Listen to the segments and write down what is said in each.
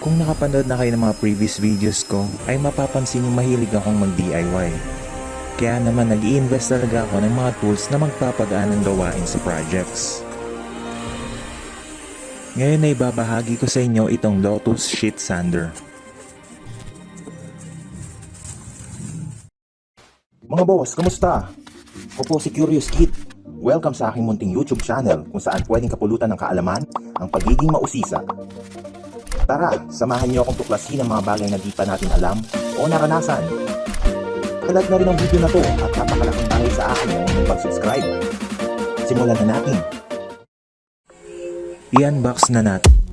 Kung nakapanood na kayo ng mga previous videos ko, ay mapapansin yung mahilig akong mag-DIY. Kaya naman nag-i-invest talaga ako ng mga tools na magpapagaan ng gawain sa projects. Ngayon ay babahagi ko sa inyo itong Lotus sheet sander. Mga boss, kamusta? Ako po si curiousKID. Welcome sa aking munting YouTube channel kung saan pwedeng kapulutan ng kaalaman ang pagiging mausisa. Tara, samahan niyo akong tuklasin ang mga bagay na di pa natin alam o naranasan. Kalat na rin ang video na to at napakalaking bagay sa akin ang pag-subscribe. Simulan na natin. I-unbox na natin.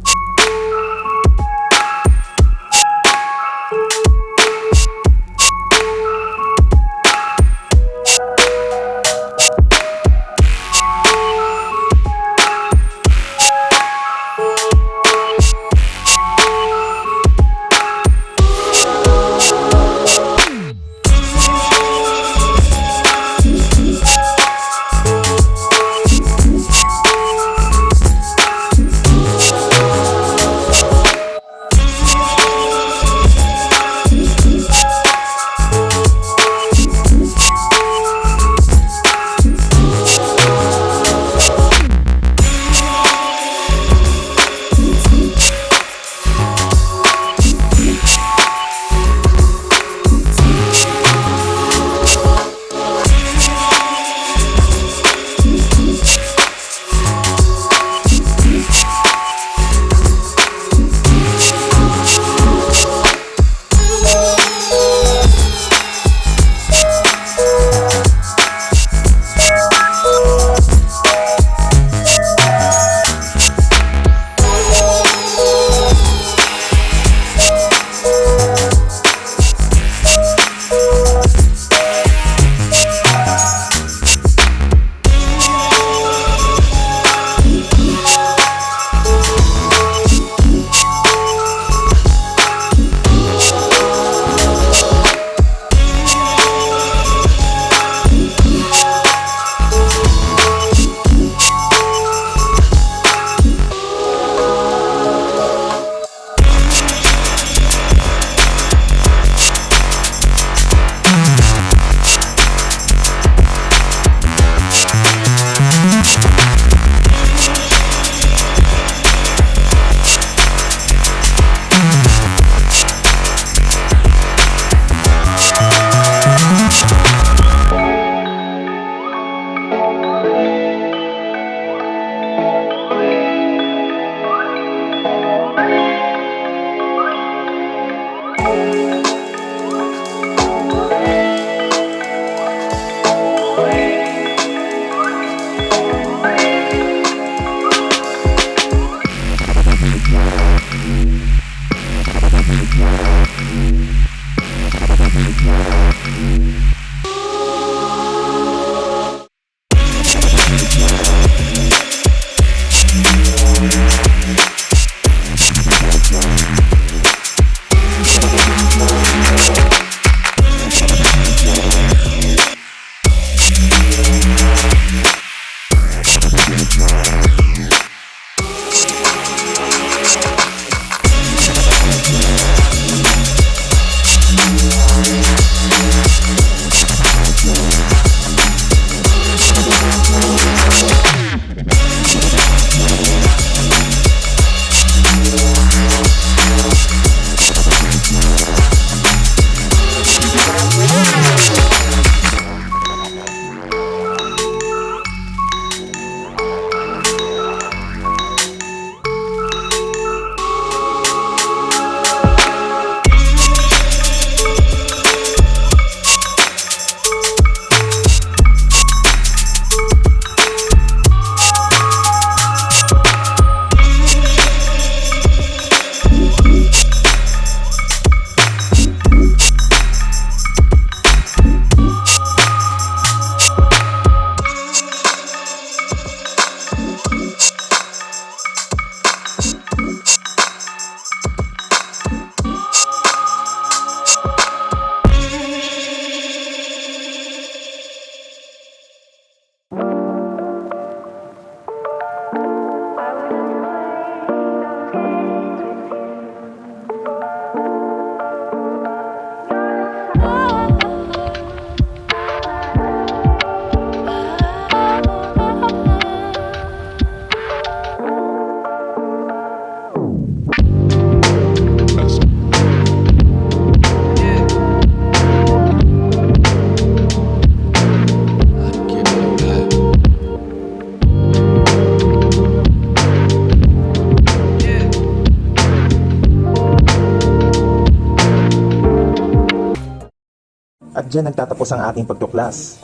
Diyan nagtatapos ang ating pagtuklas.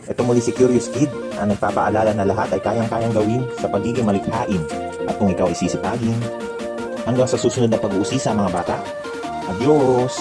Ito muli si curiousKID ang nagpapaalala na lahat ay kayang-kayang gawin sa pagiging malikhain. At kung ikaw ay sisipagin, hanggang sa susunod na pag-uusisa mga bata. Adios!